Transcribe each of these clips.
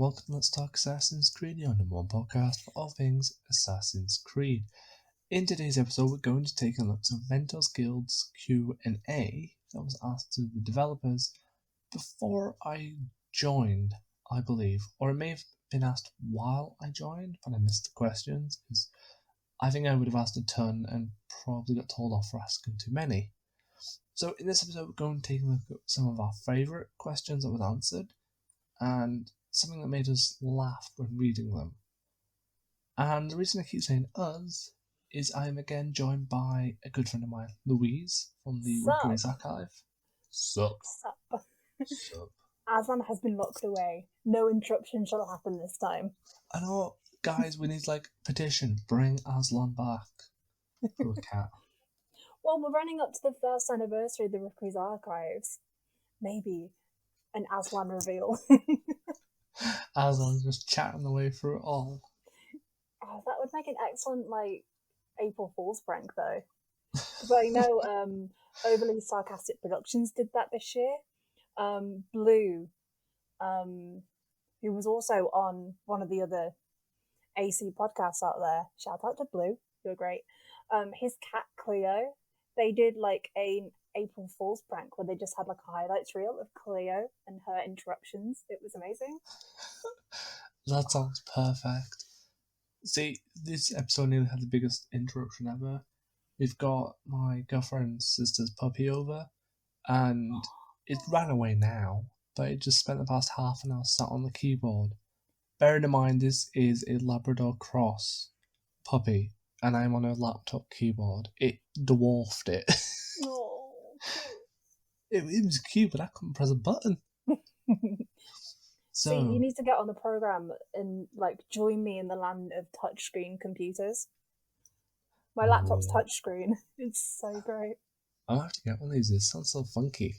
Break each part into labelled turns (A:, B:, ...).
A: welcome to Let's Talk Assassin's Creed, your number one podcast for all things Assassin's Creed. In today's episode, we're going to take a look at some Mentors Guild's Q&A that was asked to the developers before I joined, I believe. Or it may have been asked while I joined, but I missed the questions, because I think I would have asked a ton and probably got told off for asking too many. So in this episode, we're going to take a look at some of our favourite questions that was answered, and something that made us laugh when reading them. And the reason I keep saying us is I am again joined by a good friend of mine, Louise, from the Rookeries Archive. Sup.
B: Aslan has been locked away. No interruption shall happen this time.
A: I know, guys, we need petition, bring Aslan back. Poor cat.
B: Well, we're running up to the first anniversary of the Rookeries Archives. Maybe an Aslan reveal.
A: Aslan's just chatting the way through it all.
B: Oh, that would make an excellent, April Fool's prank, though. Because I know Overly Sarcastic Productions did that this year. Blue, who was also on one of the other AC podcasts out there. Shout out to Blue, you're great. His cat Cleo, they did an April Fool's prank where they just had a highlights reel of Cleo and her interruptions. It was amazing.
A: That sounds perfect. See, this episode nearly had the biggest interruption ever. We've got my girlfriend's sister's puppy over, and it ran away now, but it just spent the past half an hour sat on the keyboard. Bearing in mind this is a Labrador cross puppy, and I'm on a laptop keyboard. It dwarfed it.
B: Oh,
A: it was cute, but I couldn't press a button.
B: So, see, you need to get on the program and join me in the land of touchscreen computers. My laptop's touchscreen. It's so great.
A: I'll have to get one of these. This sounds so funky.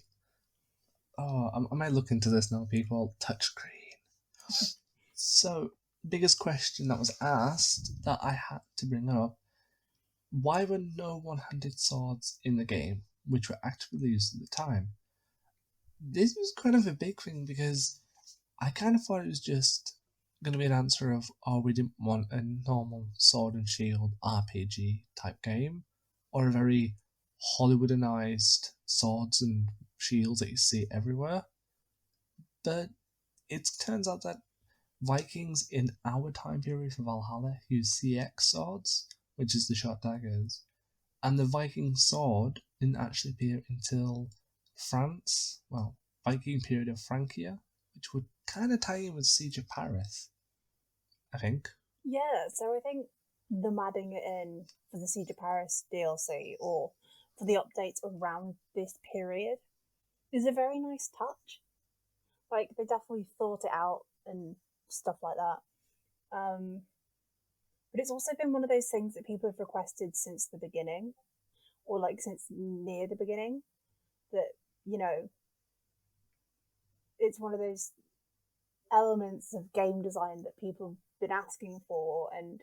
A: Oh, I might look into this now, people. Touchscreen. So, biggest question that was asked that I had to bring up: why were no one-handed swords in the game, which were actively used at the time? This was kind of a big thing because I kind of thought it was just going to be an answer of, we didn't want a normal sword and shield RPG type game, or a very Hollywoodized swords and shields that you see everywhere. But it turns out that Vikings in our time period for Valhalla use CX swords, which is the short daggers, and the Viking sword didn't actually appear until Viking period of Francia, which would kind of tie in with Siege of Paris, I think.
B: Yeah, so I think them adding it in for the Siege of Paris DLC or for the updates around this period is a very nice touch. They definitely thought it out and stuff like that. But it's also been one of those things that people have requested since the beginning, or since near the beginning, that, it's one of those elements of game design that people have been asking for, and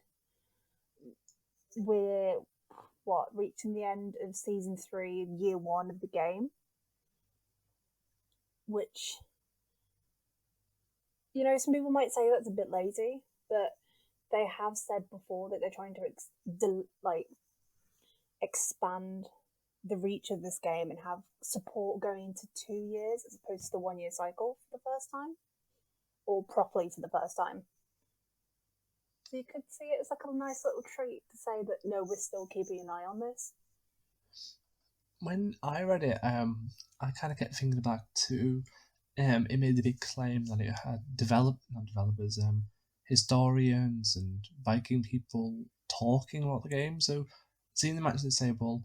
B: we're reaching the end of season 3, year 1 of the game, which, some people might say that's a bit lazy, but they have said before that they're trying to expand the reach of this game and have support going into 2 years as opposed to the 1 year cycle for the first time, or properly for the first time. So you could see it as a nice little treat to say that, no, we're still keeping an eye on this.
A: When I read it, I kind of kept thinking back to, it made the big claim that it had historians and Viking people talking about the game. So seeing them actually say, well,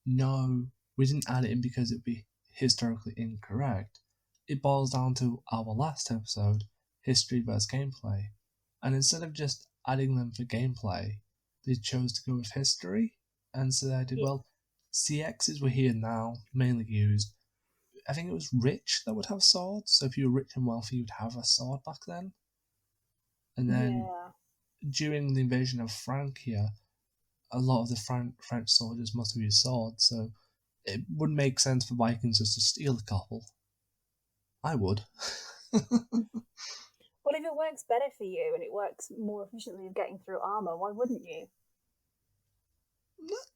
A: no, we didn't add it in because it would be historically incorrect. It boils down to our last episode, history versus gameplay. And instead of just adding them for gameplay, they chose to go with history. And so they did, CXs were here now, mainly used. I think it was rich that would have swords. So if you were rich and wealthy, you'd have a sword back then. And then during the invasion of Francia, a lot of the French soldiers must have used swords. So it wouldn't make sense for Vikings just to steal a couple. I would.
B: Well, Well, if it works better for you and it works more efficiently of getting through armor, why wouldn't you?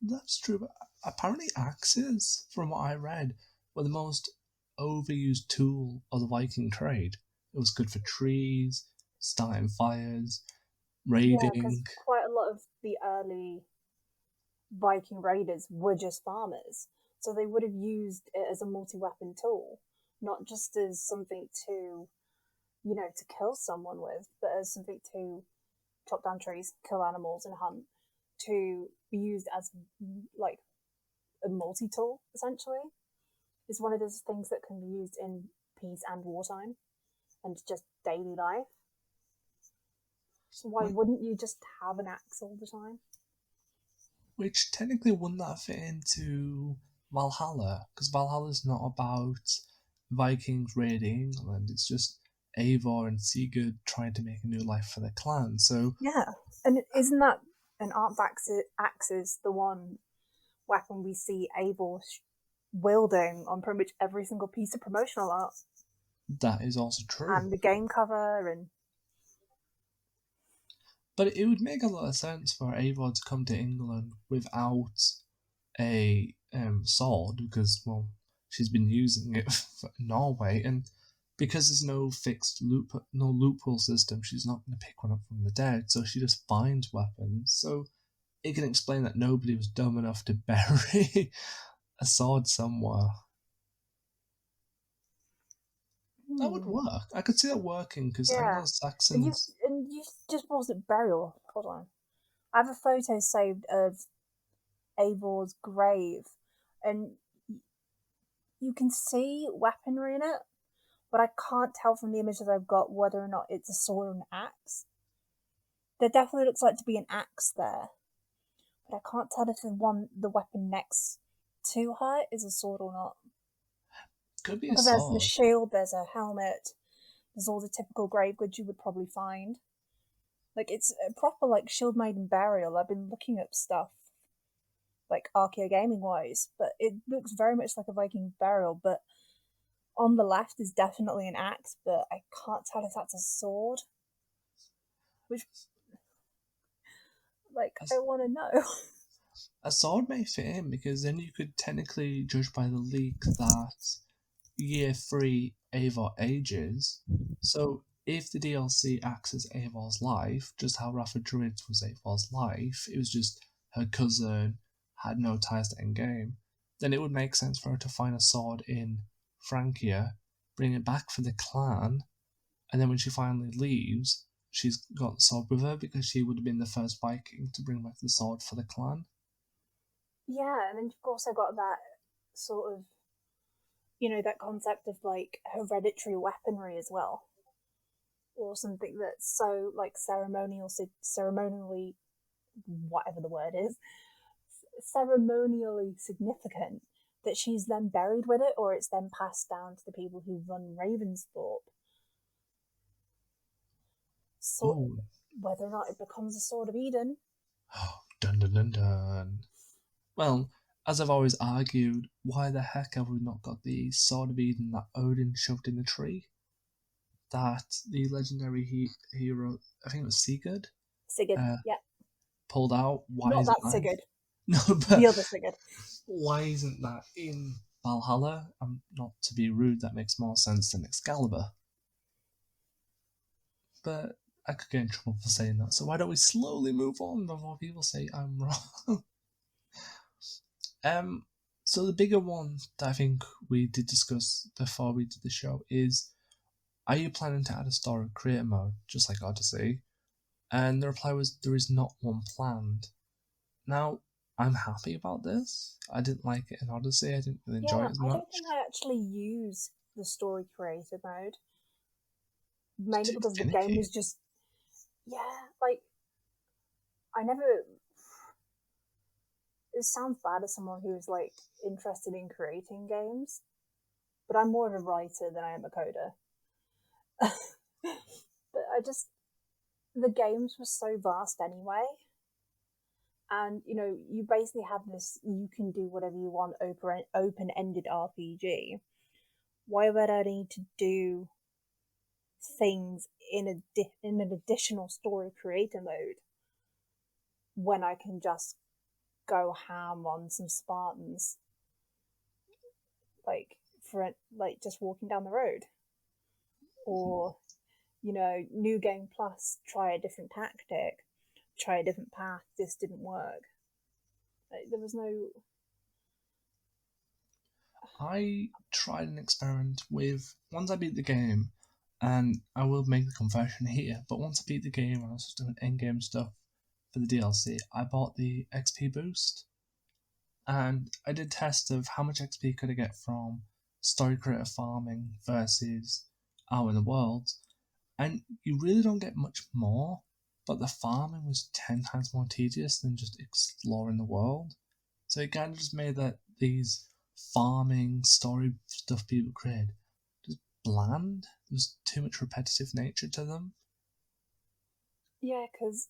A: That's true, but apparently axes, from what I read, were the most overused tool of the Viking trade. It was good for trees, starting fires,
B: Yeah, because
A: raiding.
B: quite a lot of the early Viking raiders were just farmers, so they would have used it as a multi-weapon tool, not just as something to, to kill someone with, but as something to chop down trees, kill animals, and hunt. To be used as like a multi-tool, essentially, is one of those things that can be used in peace and wartime, and just daily life. So why
A: Which,
B: wouldn't you just have an axe all the time?
A: which technically wouldn't that fit into Valhalla? Because Valhalla is not about Vikings raiding England. It's just Eivor and Sigurd trying to make a new life for their clan. So
B: Yeah, and isn't that an axe is the one weapon we see Abel wielding on pretty much every single piece of promotional art
A: that is also true.
B: and the game cover and
A: But it would make a lot of sense for Eivor to come to England without a sword because, well, she's been using it for Norway, and because there's no fixed no loophole system, she's not going to pick one up from the dead, so she just finds weapons. So it can explain that nobody was dumb enough to bury a sword somewhere. That would
B: hmm,
A: work. I could see that working because
B: yeah. And you
A: Anglo-Saxons.
B: and you just wasn't burial. Hold on, I have a photo saved of Avor's grave, and you can see weaponry in it, but I can't tell from the images I've got whether or not it's a sword or an axe. There definitely looks like to be an axe there, but I can't tell if the weapon next to her is a sword or not.
A: Could be a
B: Because there's the
A: sword.
B: shield, there's a helmet, there's all the typical grave goods you would probably find. Like it's a proper like shield maiden burial. I've been looking up stuff like Archaea gaming wise, but it looks very much like a Viking burial. But on the left is definitely an axe, but I can't tell if that's a sword. Which, like,
A: A,
B: I want to know.
A: a sword may fit in because then you could technically judge by the leak that year 3 Eivor ages. So if the DLC acts as Eivor's life, just how Rafa Druids was Eivor's life, it was just her cousin, had no ties to endgame, then it would make sense for her to find a sword in Francia, bring it back for the clan, and then when she finally leaves, she's got the sword with her because she would have been the first Viking to bring back the sword for the clan.
B: Yeah, and then you've also got that sort of, that concept of like hereditary weaponry as well, or something that's so like ceremonially, whatever the word is, ceremonially significant that she's then buried with it, or it's then passed down to the people who run Ravensthorpe. So
A: Oh,
B: whether or not it becomes a Sword of Eden.
A: dun dun dun dun. Well, as I've always argued, why the heck have we not got the Sword of Eden that Odin shoved in the tree? That the legendary hero, I think it was Sigurd,
B: Sigurd,
A: uh,
B: yeah.
A: pulled out. Why
B: Not
A: isn't
B: that
A: that?
B: Sigurd,
A: No,
B: the
A: but
B: other Sigurd.
A: why isn't that in Valhalla? Not to be rude, that makes more sense than Excalibur. But I could get in trouble for saying that. So why don't we slowly move on before people say I'm wrong? um. So the bigger one that I think we did discuss before we did the show is: are you planning to add a story creator mode, just like Odyssey? And the reply was, there is not one planned. Now, I'm happy about this. I didn't like it in Odyssey. I didn't really enjoy
B: Yeah,
A: it as
B: I don't
A: much.
B: think I actually use the story creator mode,
A: It's
B: mainly
A: too
B: because the game
A: finicky.
B: was just, yeah, like, I never, it sounds bad as someone who's like interested in creating games, but I'm more of a writer than I am a coder. But the games were so vast anyway. And you basically have this you can do whatever you want open ended RPG. Why would I need to do things in an additional story creator mode when I can just go ham on some Spartans, like for like just walking down the road, or new game plus, try a different tactic, try a different path. This didn't work. Like, there was no.
A: I tried an experiment with once I beat the game, and I will make the confession here. But once I beat the game and I was just doing end game stuff for the DLC, I bought the XP boost, and I did tests of how much XP could I get from story creator farming versus out in the world, and you really don't get much more. But the farming was 10 times more tedious than just exploring the world. So it kind of just made that these farming story stuff people create just bland. There was too much repetitive nature to them.
B: Yeah, because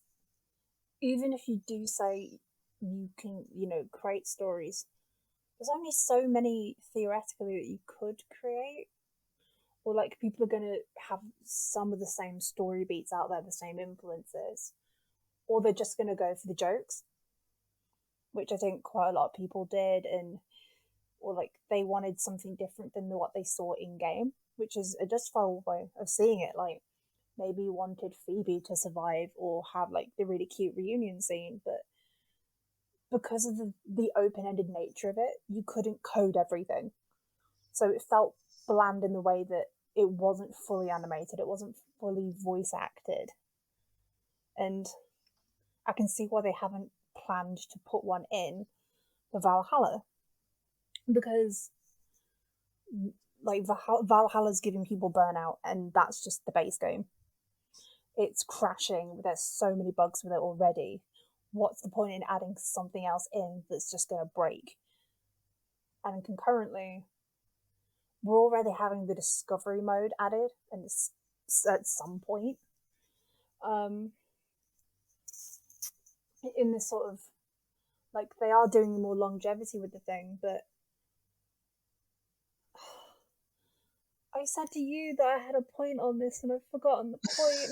B: even if you do say you can, create stories, there's only so many theoretically that you could create. Or like people are going to have some of the same story beats out there, the same influences, or they're just going to go for the jokes, which I think quite a lot of people did, and or like they wanted something different than what they saw in game, which is a justifiable way of seeing it. Like maybe you wanted Phoebe to survive or have like the really cute reunion scene, but because of the open-ended nature of it, you couldn't code everything. So it felt bland in the way that it wasn't fully animated, it wasn't fully voice acted. And I can see why they haven't planned to put one in for Valhalla, because like Valhalla's giving people burnout, and that's just the base game. It's crashing. There's so many bugs with it already. What's the point in adding something else in that's just going to break? And concurrently, we're already having the discovery mode added, and at some point, um, in this sort of like they are doing more longevity with the thing, but I said to you that I had a point on this, and I've forgotten the point.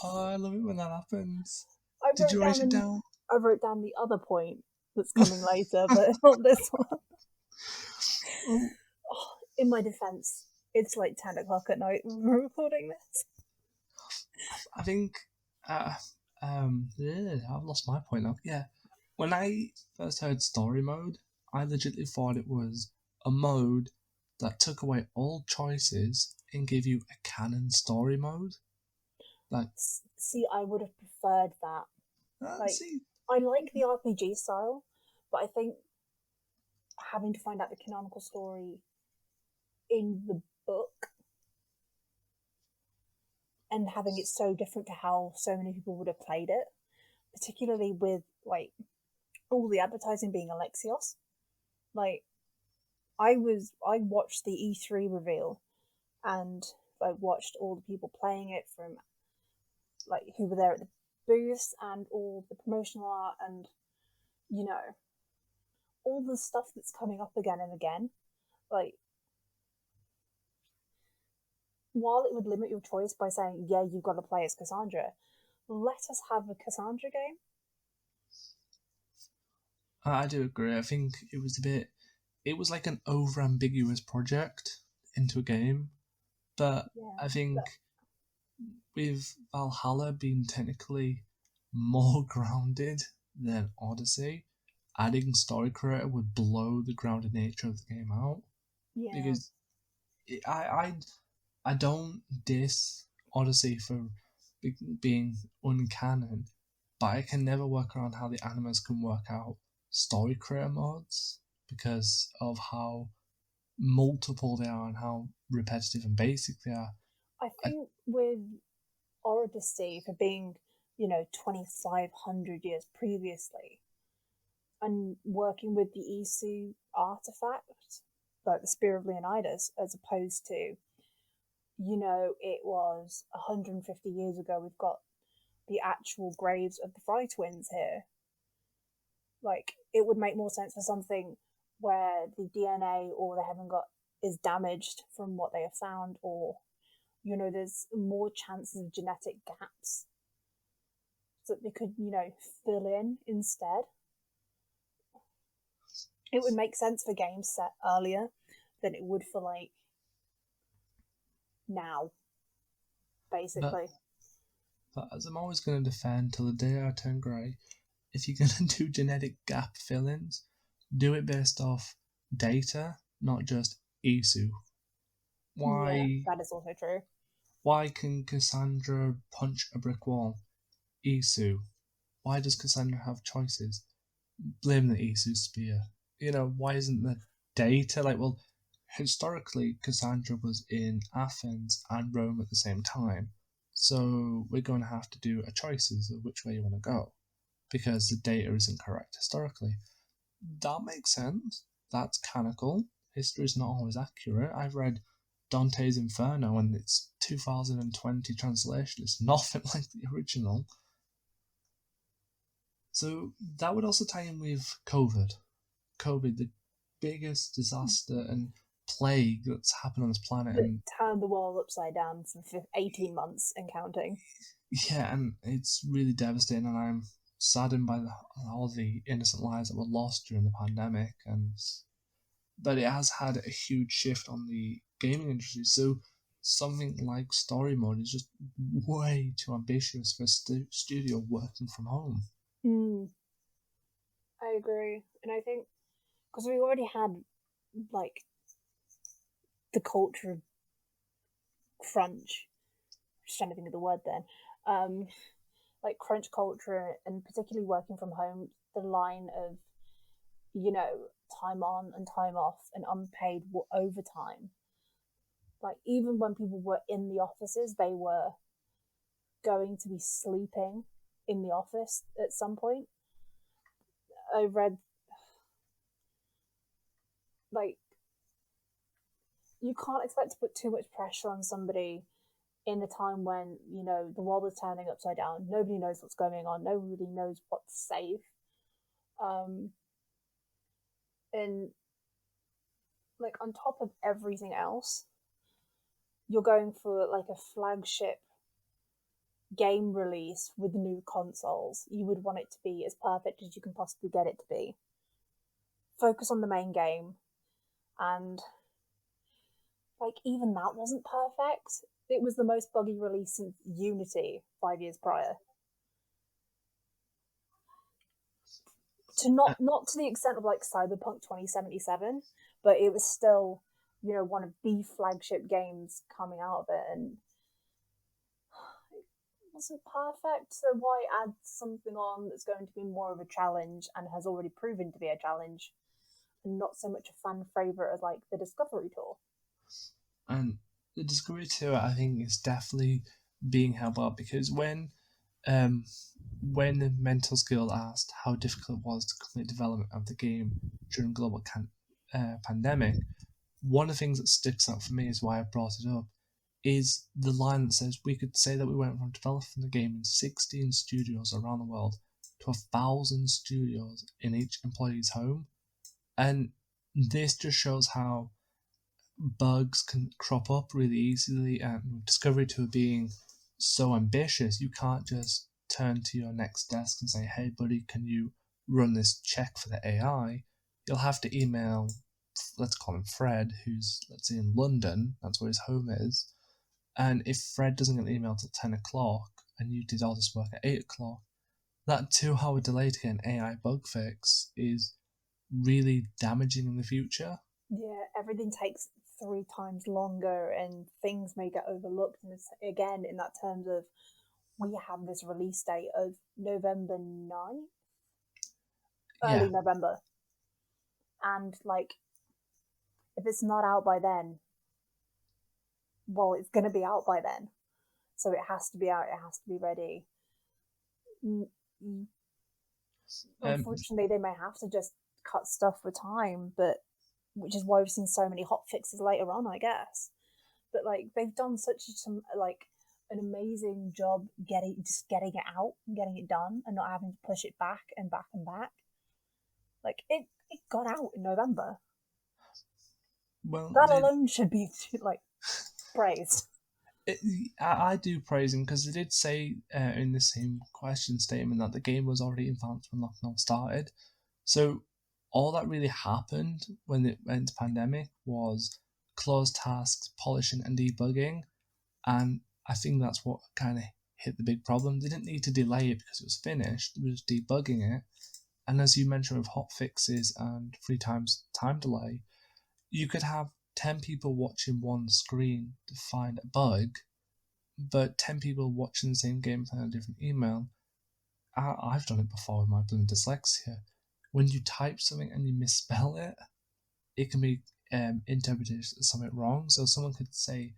A: Oh, I love it when that happens.
B: I
A: Did
B: wrote
A: you write
B: down
A: it
B: an
A: down?
B: I wrote down the other point that's coming later, but not this one.
A: Oh,
B: Oh, in my defense, it's like 10 o'clock at night when we're recording this.
A: I think. Uh, yeah, I've lost my point now. Yeah, when I first heard story mode, I legitimately thought it was a mode that took away all choices and gave you a canon story mode. Like,
B: See, I would have preferred that. Like,
A: see,
B: I like the RPG style, but I think having to find out the canonical story in the book and having it so different to how so many people would have played it, particularly with like all the advertising being Alexios. Like I watched the E3 reveal, and I watched all the people playing it from like who were there at the booth and all the promotional art and you know all the stuff that's coming up again and again. Like while it would limit your choice by saying yeah you've got to play as Cassandra, let us have a Cassandra game.
A: I do agree. I think it was a bit. It was like an over ambiguous project into a game, but
B: Yeah,
A: I think
B: but
A: with Valhalla being technically more grounded than Odyssey, adding story creator would blow the grounded nature of the game out.
B: yeah,
A: Because it, I don't diss Odyssey for being uncanon, but I can never work around how the animals can work out story creator modes because of how multiple they are and how repetitive and basic they are.
B: I
A: I,
B: think with Odyssey for being 2,500 years previously and working with the Isu artifact, like the Spear of Leonidas, as opposed to, it was 150 years ago, we've got the actual graves of the Fry twins here. Like, it would make more sense for something where the DNA or they haven't got is damaged from what they have found, or there's more chances of genetic gaps that they could fill in instead. It would make sense for games set earlier than it would for like now,
A: But,
B: basically.
A: but as I'm always going to defend till the day I turn grey, if you're going to do genetic gap fill-ins, do it based off data, not just Isu.
B: Yeah,
A: Why
B: that is also true.
A: why can Cassandra punch a brick wall? Isu. Why does Cassandra have choices? Blame the Isu spear. Why isn't the data like, well, historically Cassandra was in Athens and Rome at the same time. So we're going to have to do a choices of which way you want to go because the data isn't correct historically. That makes sense. That's canonical. History is not always accurate. I've read Dante's Inferno and it's 2020 translation. It's nothing like the original. So that would also tie in with COVID. COVID, the biggest disaster and plague that's happened on this planet,
B: That
A: and
B: turned the world upside down for 18 months and counting.
A: yeah, and it's really devastating. And I'm saddened by all the innocent lives that were lost during the pandemic, but it has had a huge shift on the gaming industry. So something like story mode is just way too ambitious for a studio working from home.
B: I agree. And I think because we already had like the culture of crunch, just trying to think of the word then, like crunch culture, and particularly working from home, the line of, you know, time on and time off and unpaid overtime. Like, even when people were in the offices, they were going to be sleeping in the office at some point. I read, like, you can't expect to put too much pressure on somebody in a time when, the world is turning upside down. Nobody knows what's going on. Nobody knows what's safe. Um, and, like, on top of everything else, you're going for, like, a flagship game release with new consoles. You would want it to be as perfect as you can possibly get it to be. Focus on the main game, and like, even that wasn't perfect. It was the most buggy release since Unity 5 years prior. To
A: Uh,
B: not to the extent of like Cyberpunk 2077, but it was still, one of the flagship games coming out of it, and it wasn't perfect. So why add something on that's going to be more of a challenge and has already proven to be a challenge, and not so much a fan favorite as like the Discovery Tour?
A: and the Discovery Tour, I think, is definitely being held up because um, when the Mental Skill asked how difficult it was to complete development of the game during global pandemic, one of the things that sticks out for me is why I brought it up is the line that says we could say that we went from developing the game in 16 studios around the world to 1,000 studios in each employee's home. And this just shows how bugs can crop up really easily, and with Discovery Tour being so ambitious, you can't just turn to your next desk and say, hey buddy, can you run this check for the AI? You'll have to email, let's call him Fred, who's, let's say, in London, that's where his home is. And if Fred doesn't get the email till 10 o'clock and you did all this work at 8 o'clock, that 2 hour delay to get an AI bug fix is really damaging in the future.
B: Yeah, everything takes 3 times longer, and things may get overlooked. And it's, again, in that terms of, we have this release date of November 9th,
A: Yeah,
B: early November. And, like, if it's not out by then, well, it's going to be out by then. So it has to be out, it has to be ready.
A: um,
B: Unfortunately, they may have to just cut stuff for time, but which is why we've seen so many hot fixes later on, I guess. But like, they've done such some like an amazing job getting it out and getting it done, and not having to push it back and back and back. Like, it got out in November.
A: Well,
B: That alone should be like praised.
A: it, I do praise him because they did say in the same question statement that the game was already advanced when lockdown started. So all that really happened when it went to pandemic was closed tasks, polishing, and debugging. And I think that's what kind of hit the big problem. They didn't need to delay it because it was finished. They were just debugging it. And as you mentioned with hot fixes and free time delay, you could have 10 people watching one screen to find a bug, but 10 people watching the same game find a different email. I've done it before with my blooming dyslexia. When you type something and you misspell it, it can be interpreted as something wrong. So someone could say,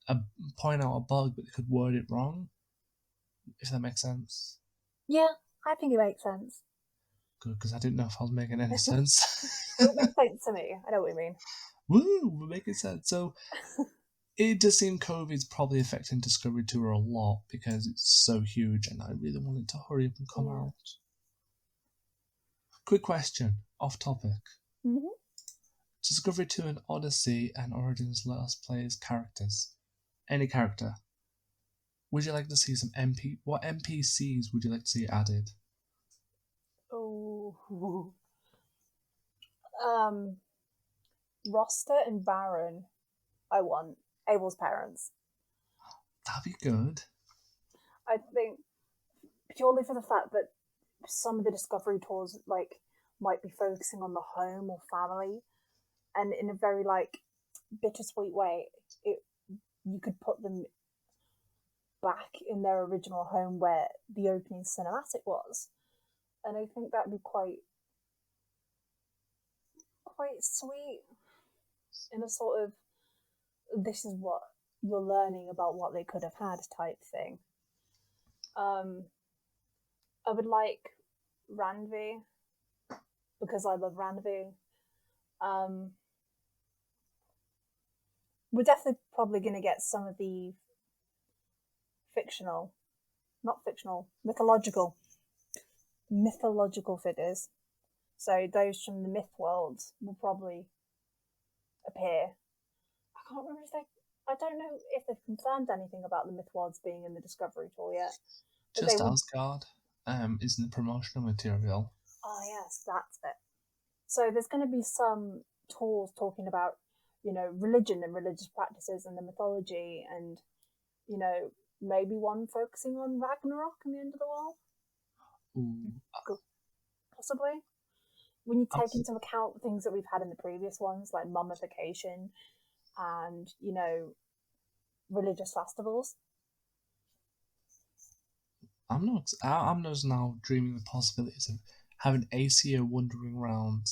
A: a, point out a bug, but they could word it wrong, if that makes sense.
B: Yeah, I think it makes sense.
A: Good, because I didn't know if I was making any sense.
B: It makes sense to me. I know what you mean.
A: Woo, we're making sense. So it does seem COVID's probably affecting Discovery Tour a lot because it's so huge and I really want it to hurry up and come
B: Yeah.
A: out. Quick question, off topic.
B: Mm-hmm.
A: Discovery 2 and Odyssey and Origins let us play as characters. Any character. Would you like to see some What NPCs would you like to see added?
B: Oh. Um, Roster and Baron. I want Abel's parents.
A: That'd be good.
B: I think purely for the fact that some of the Discovery tours might be focusing on the home or family, and in a very bittersweet way, you could put them back in their original home where the opening cinematic was, and I think that'd be quite sweet in a sort of this is what you're learning about what they could have had type thing. Um, I would like Ranvi because I love Ranvi. Um, we're definitely probably going to get some of the fictional, not fictional, mythological figures. So those from the myth world will probably appear. I can't remember if they. I don't know if they've confirmed anything about the myth worlds being in the Discovery tour yet. But they
A: Just
B: will.
A: Asgard is in the promotional material.
B: Oh yes, that's it. So there's going to be some tours talking about, religion and religious practices and the mythology, and maybe one focusing on Ragnarok and the end of the world,
A: Ooh,
B: possibly. When you take
A: abs-
B: into account things that we've had in the previous ones, like mummification and religious festivals.
A: I'm just now dreaming the possibilities of having ACO wandering around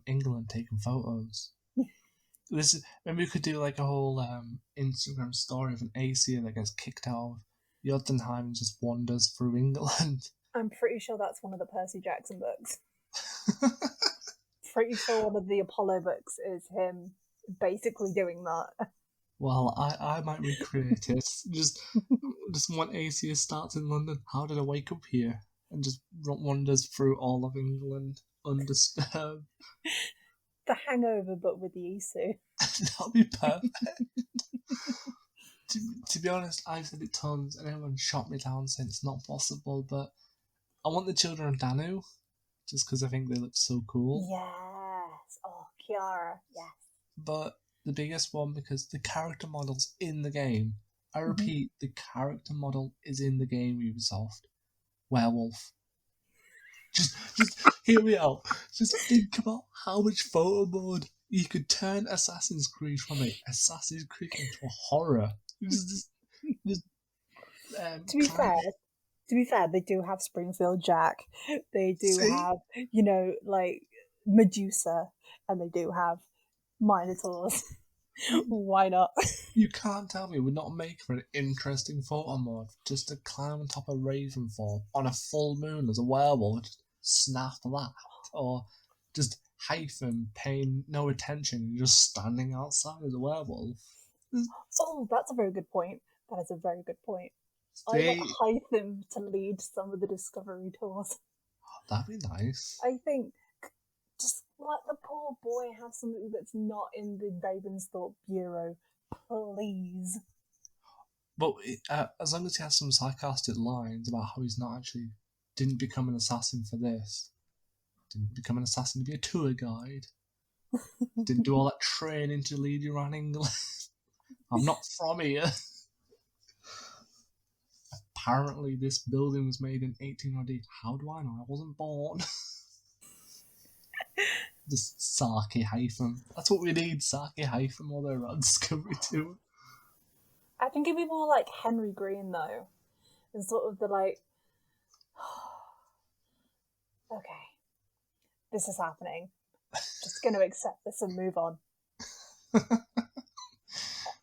A: England taking photos. This is maybe we could do like a whole Instagram story of an ACO that gets kicked out of Jotunheim and just wanders through England.
B: I'm pretty sure that's one of the Percy Jackson books. Pretty sure one of the Apollo books is him basically doing that.
A: Well, I might recreate it. Just one ACO starts in London. How did I wake up here? And just wanders through all of England undisturbed.
B: The Hangover, but with the Isu.
A: That'll be perfect. To be honest, I've said it tons, and everyone shot me down saying it's not possible. But I want the children of Danu, just because I think they look so cool.
B: Yes. Oh, Kiara. Yes.
A: But the biggest one because the character model's in the game. I repeat, the character model is in the game. Ubisoft werewolf. Just hear me out. Just think about how much photo mode you could turn Assassin's Creed from a Assassin's Creed into a horror. Just
B: To be fair, they do have Springfield Jack. They do
A: see,
B: have, Medusa, and they do have Minotaurs. Why not?
A: you can't tell me we're not making for an interesting photo mode just to climb on top of Ravenfall on a full moon as a werewolf, just snap that, or just hyphen paying no attention and just standing outside as a werewolf.
B: Oh, that's a very good point. That is a very good point. I want
A: See,
B: Hytham to lead some of the Discovery tours.
A: that'd be nice.
B: I think just let the poor boy have something that's not in the Ravensthorpe Bureau, please.
A: But as long as he has some sarcastic lines about how he's not actually didn't become an assassin for this, didn't become an assassin to be a tour guide, didn't do all that training to lead you around England. I'm not from here. Apparently, this building was made in 1800. How do I know? I wasn't born. Just Sarky hyphen. That's what we need, Sarky hyphen, while they're on Discovery Tour.
B: I think it'd be more like Henry Green though, and sort of the like, okay, this is happening. Just going to accept this and move on.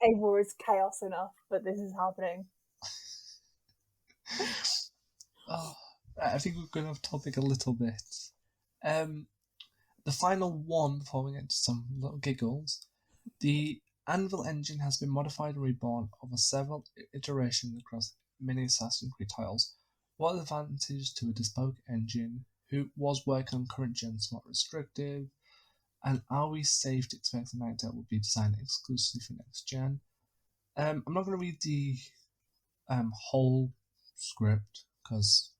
B: Avor is chaos enough, but this is happening.
A: Oh, I think we're going off topic a little bit. The final one, before we get to some little giggles, the Anvil engine has been modified and reborn over several iterations across many Assassin's Creed titles. What are the advantages to a bespoke engine? Who was working on current gen somewhat restrictive? And are we safe to expect the Night will be designed exclusively for next gen? I'm not going to read the whole script because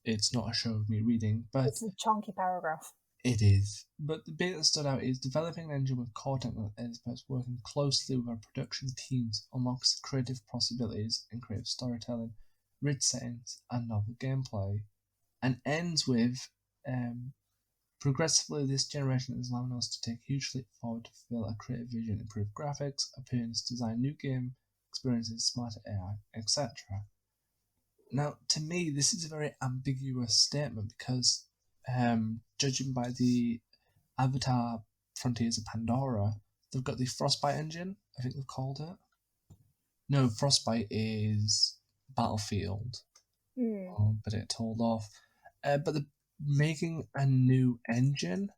A: it's not a show of me reading, but
B: it's a chunky paragraph.
A: It is. But the bit that stood out is developing an engine with core technical experts working closely with our production teams unlocks creative possibilities and creative storytelling, rich settings, and novel gameplay. And ends with progressively, this generation is allowing us to take a huge leap forward to fulfill our creative vision, improve graphics, appearance, design new game experiences, smarter AI, etc. Now, to me, this is a very ambiguous statement because, judging by the Avatar Frontiers of Pandora, they've got the Frostbite engine, I think they've called it. No, Frostbite is Battlefield, but it told off. But they're making a new engine,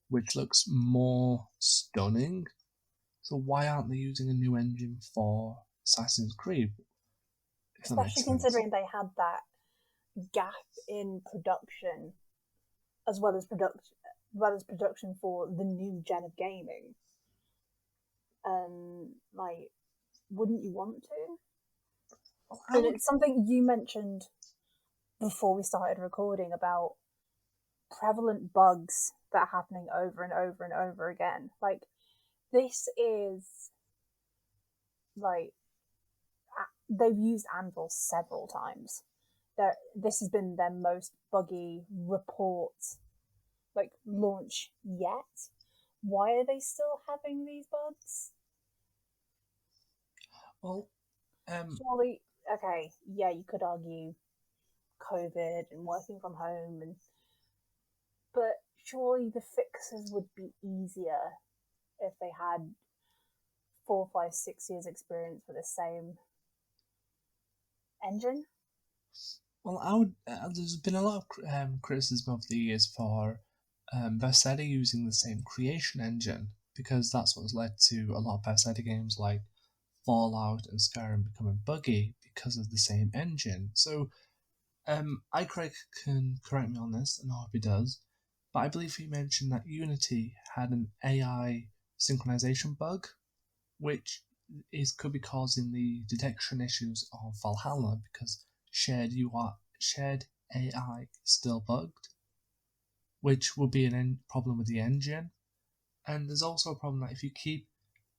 A: which looks more stunning. So why aren't they using a new engine for Assassin's Creed?
B: Especially considering they had that gap in production, as well as production for the new gen of gaming. Like, wouldn't you want to? And it's something you mentioned before we started recording about prevalent bugs that are happening over and over and over again. Like, this is like they've used Anvil several times. This has been their most buggy report, like, launch yet. Why are they still having these bugs?
A: Well,
B: surely, okay, yeah, you could argue COVID and working from home, but surely the fixes would be easier if they had 4, 5, 6 years experience with the same engine.
A: Well, there's been a lot of criticism over the years for Bethesda using the same creation engine because that's what's led to a lot of Bethesda games like Fallout and Skyrim becoming buggy because of the same engine. So, Craig can correct me on this, and I hope he does, but I believe he mentioned that Unity had an AI synchronization bug, which could be causing the detection issues of Valhalla because shared AI is still bugged, which will be a problem with the engine. And there's also a problem that if you keep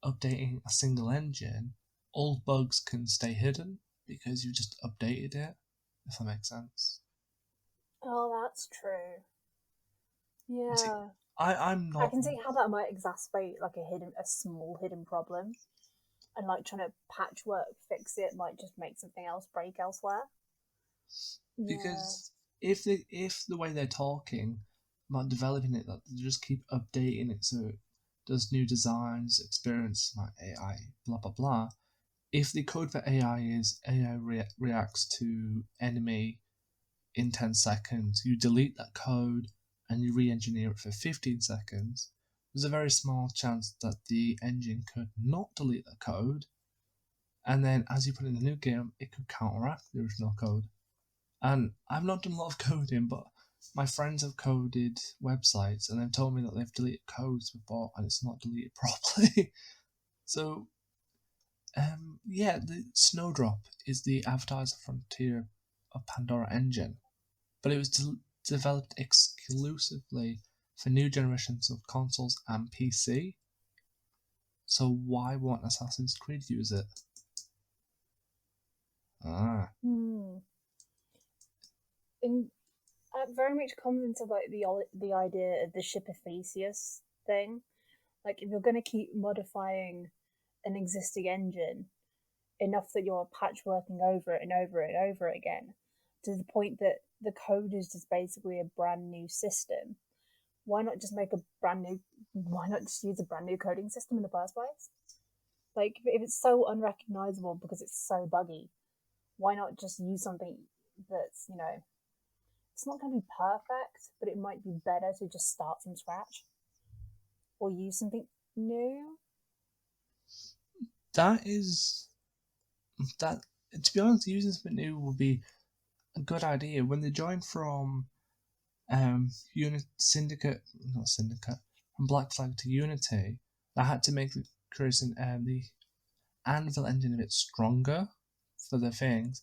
A: updating a single engine, old bugs can stay hidden because you just updated it, if that makes sense.
B: Oh, that's true. Yeah.
A: See, I'm not.
B: I can see how that might exacerbate like a small hidden problem, and like trying to patchwork fix it might just make something else break elsewhere.
A: Because if the way they're talking about developing it, that they just keep updating it so it does new designs, experience like AI, blah blah blah. If the code for AI is AI reacts to enemy in 10 seconds, you delete that code and you re-engineer it for 15 seconds, there's a very small chance that the engine could not delete the code, and then as you put in the new game, it could counteract the original code. And I've not done a lot of coding, but my friends have coded websites and they've told me that they've deleted codes before and it's not deleted properly. So, yeah, the Snowdrop is the Avatar's Frontier of Pandora engine, but it was developed exclusively for new generations of consoles and PC. So why won't Assassin's Creed use it? Ah,
B: Hmm. And very much comes into like the idea of the ship of Theseus thing. Like if you're going to keep modifying an existing engine enough that you're patchworking over it and over it and over it again, to the point that the code is just basically a brand new system. Why not just make a brand new? Why not just use a brand new coding system in the first place? Like if it's so unrecognizable because it's so buggy, why not just use something that's it's not going to be perfect, but it might be better to just start from scratch or use something new.
A: that is that. To be honest, using something new would be a good idea. When they joined from Unit Syndicate, not Syndicate, from Black Flag to Unity, they had to make the creation the Anvil engine a bit stronger for the things,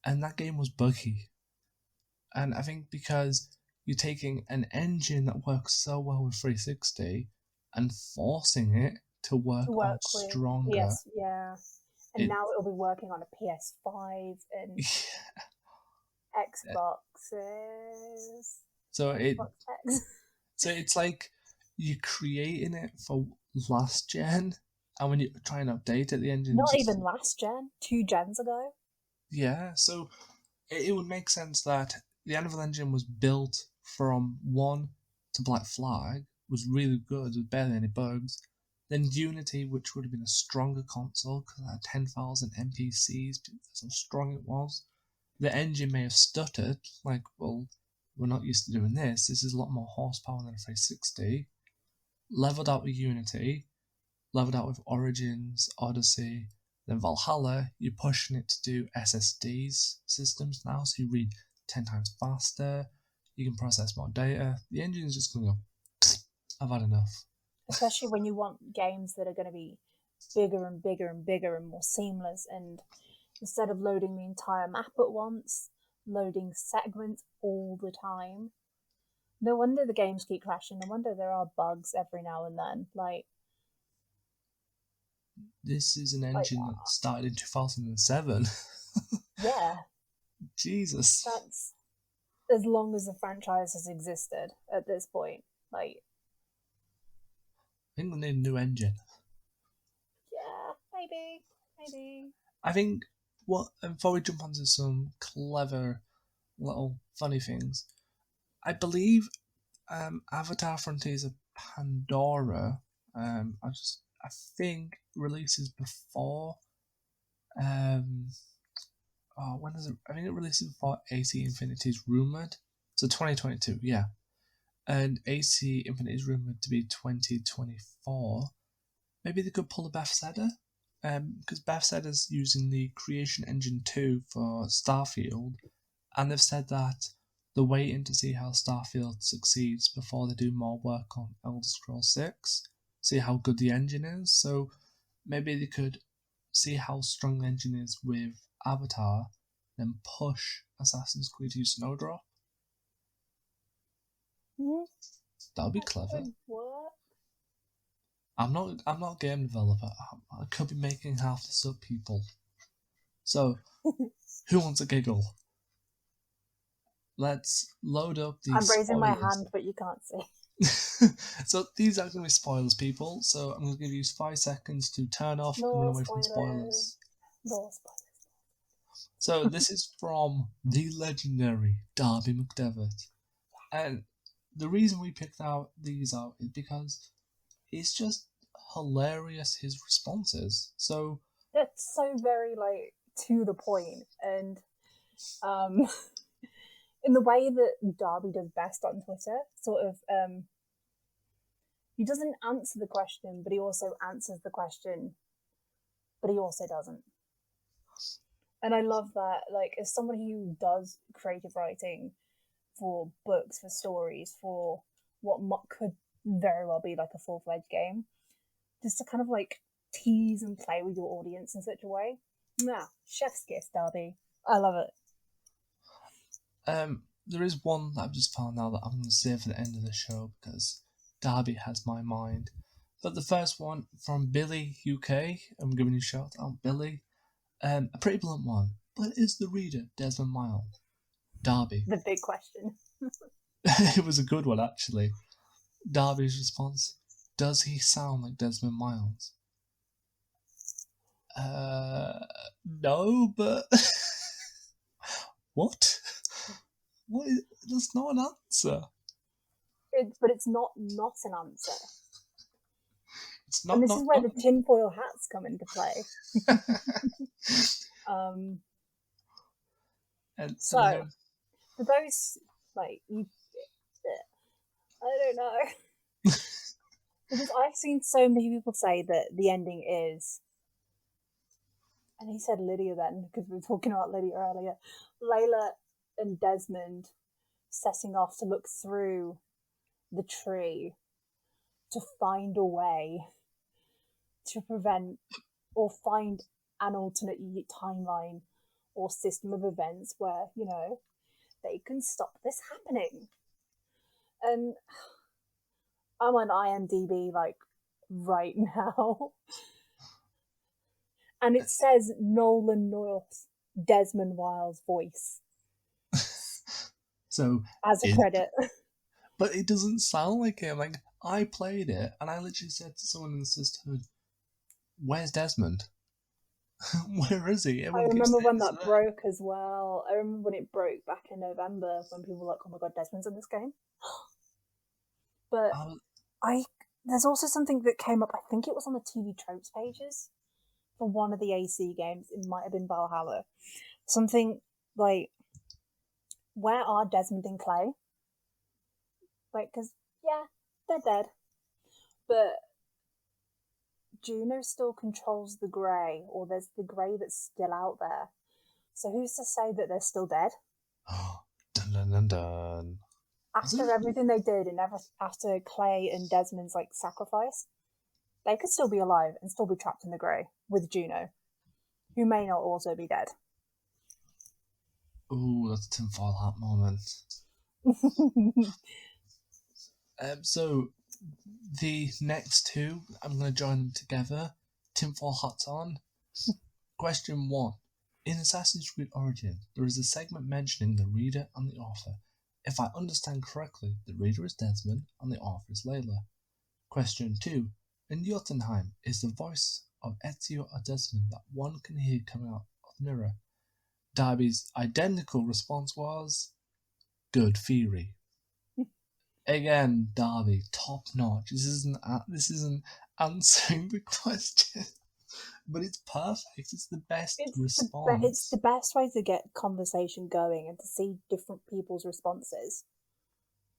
A: and that game was buggy. And I think because you're taking an engine that works so well with 360 and forcing it to
B: To
A: work on
B: work with
A: stronger,
B: PS, yeah, and
A: it
B: now it'll be working on a PS5 and Xboxes,
A: so it
B: Xbox X.
A: so it's like you're creating it for last gen, and when you try and update it, the engine
B: Not
A: just
B: even last gen, 2 gens ago.
A: yeah. So it would make sense that the Anvil engine was built from one to Black Flag, was really good, with barely any bugs. Then Unity, which would have been a stronger console because it had 10,000 NPCs, that's how strong it was. The engine may have stuttered, like, well, we're not used to doing this. This is a lot more horsepower than a 360. Leveled out with Unity, leveled out with Origins, Odyssey, then Valhalla, you're pushing it to do SSDs systems now, so you read 10 times faster, you can process more data. The engine is just going to go, I've had enough.
B: Especially when you want games that are going to be bigger and bigger and bigger and more seamless, and instead of loading the entire map at once, loading segments all the time. No wonder the games keep crashing. No wonder there are bugs every now and then.
A: This is an
B: Like
A: engine that started in 2007.
B: yeah,
A: Jesus.
B: that's as long as the franchise has existed at this point. Like,
A: I think we need a new engine.
B: yeah, maybe.
A: I think, well, before we jump onto some clever little funny things, I believe Avatar Frontiers of Pandora. I think releases before. Um, when is it? I think it releases before AC Infinity is rumored. So 2022, yeah. And AC Infinity is rumored to be 2024. Maybe they could pull a Bethesda, because Bethesda's using the Creation Engine 2 for Starfield, and they've said that they're waiting to see how Starfield succeeds before they do more work on Elder Scrolls 6, see how good the engine is. So maybe they could see how strong the engine is with Avatar, then push Assassin's Creed to Snowdrop.
B: Mm,
A: That would be
B: that
A: clever.
B: could work.
A: I'm not a game developer. I could be making half this up, people. So who wants a giggle? Let's load up these
B: I'm raising my
A: spoilers.
B: hand, but you can't see.
A: So these are going to be spoilers, people. So I'm going to give you 5 seconds to turn off and run
B: No
A: away from
B: spoilers.
A: spoilers.
B: No spoilers.
A: So this is from the legendary Darby McDevitt, and the reason we picked out these out is because it's just hilarious his responses. So
B: That's so very to the point, and um, in the way that Darby does best on Twitter, sort of he doesn't answer the question, but he also answers the question, but he also doesn't. And I love that. Like, as someone who does creative writing for books, for stories, for what could very well be like a full-fledged game, just to kind of like tease and play with your audience in such a way. Nah, chef's kiss, Darby. I love it.
A: There is one that I've just found now that I'm going to save for the end of the show because Darby has my mind. But the first one from Billy UK, I'm giving you a shout out, Billy. A pretty blunt one. But is the reader Desmond Miles? Darby.
B: The big question.
A: It was a good one, actually. Darby's response: does he sound like Desmond Miles? No, but what? What? That's not an answer.
B: But it's not an answer.
A: It's not.
B: And this
A: not,
B: is where
A: not.
B: the tinfoil hats come into play. So, for those, like, you, I don't know. Because I've seen so many people say that the ending is, and he said Lydia then, because we were talking about Lydia earlier, Layla and Desmond setting off to look through the tree to find a way to prevent or find an alternate timeline or system of events where, you know, they can stop this happening. And I'm on IMDb like right now. And it says Nolan North, Desmond Wiles' voice.
A: So
B: as a credit.
A: But it doesn't sound like him. Like, I played it and I literally said to someone in the sisterhood, where's Desmond? Where is he?
B: I remember when that broke as well. I remember when it broke back in November when people were like, oh my god, Desmond's in this game. But there's also something that came up, I think it was on the TV Tropes pages for one of the AC games. It might have been Valhalla. Something like, where are Desmond and Clay? Like, because, yeah, they're dead. But Juno still controls the grey, or there's the grey that's still out there. So who's to say that they're still dead?
A: Dun, dun, dun, dun.
B: After everything they did, and after Clay and Desmond's like sacrifice, they could still be alive and still be trapped in the grey with Juno, who may not also be dead.
A: Ooh, that's a tinfoil hat moment. So the next two, I'm going to join them together. Tinfoil hats on. Question 1. In Assassin's Creed Origins, there is a segment mentioning the reader and the author. If I understand correctly, the reader is Desmond and the author is Layla. Question 2. In Jotunheim, is the voice of Ezio or Desmond that one can hear coming out of the mirror? Darby's identical response was, good theory. Again, Darby, top notch. This isn't answering the question, but it's perfect. It's the best response.
B: It's the best way to get conversation going and to see different people's responses,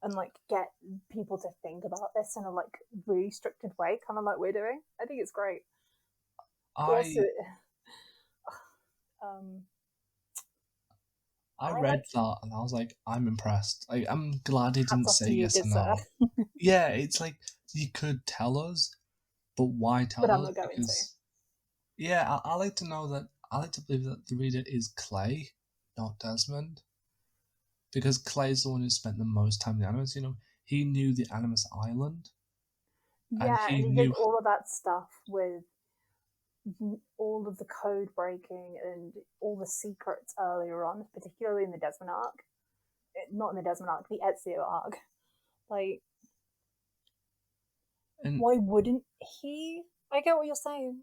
B: and like get people to think about this in a like really structured way, kind of like we're doing. I think it's great.
A: I read that and I was like, I'm impressed. I'm glad he didn't say yes or no. Yeah, it's like, you could tell us, but why tell us?
B: But I'm not going to.
A: Yeah, I like to know that. I like to believe that the reader is Clay, not Desmond. Because Clay's the one who spent the most time in the Animus. You know, he knew the Animus Island.
B: Yeah, and he did all of that stuff with all of the code breaking and all the secrets earlier on, particularly in the Desmond arc. Not in the Desmond arc, the Ezio arc. Like, why wouldn't he? I get what you're saying.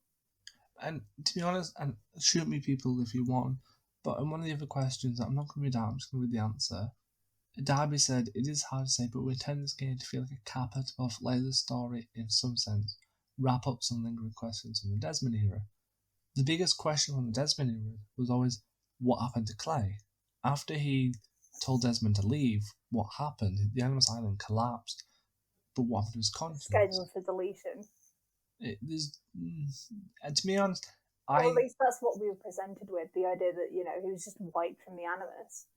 A: And to be honest, and shoot me people if you want, but in one of the other questions, I'm not going to read out, I'm just going to read the answer. Darby said, it is hard to say, but we intend this game to feel like a capper to both Layla's story in some sense, wrap up some lingering questions from the Desmond era. The biggest question from the Desmond era was always, what happened to Clay? After he told Desmond to leave, what happened? The Animus Island collapsed, but what happened to his conscience?
B: Scheduled for deletion.
A: To be honest,
B: well, at least that's what we were presented with, the idea that, you know, he was just wiped from the Animus.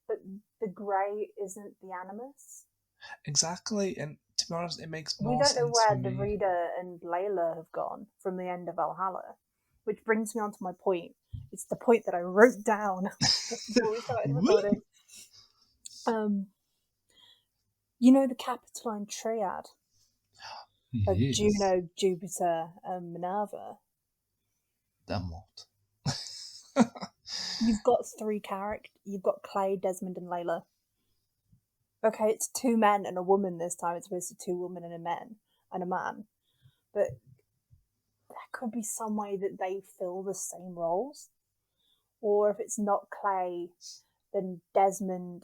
B: But the grey isn't the Animus.
A: Exactly, and to be honest, it makes
B: We
A: more
B: don't know
A: sense for
B: where the
A: me.
B: Reader and Layla have gone from the end of Valhalla, which brings me on to my point. It's the point that I wrote down just before we started
A: Woo!
B: recording. You know the Capitoline Triad of
A: Yes,
B: Juno, Jupiter, and Minerva?
A: that mod.
B: You've got three characters. You've got Clay, Desmond, and Layla. Okay, it's two men and a woman this time. It's supposed to be two women and a man. But there could be some way that they fill the same roles. Or if it's not Clay, then Desmond,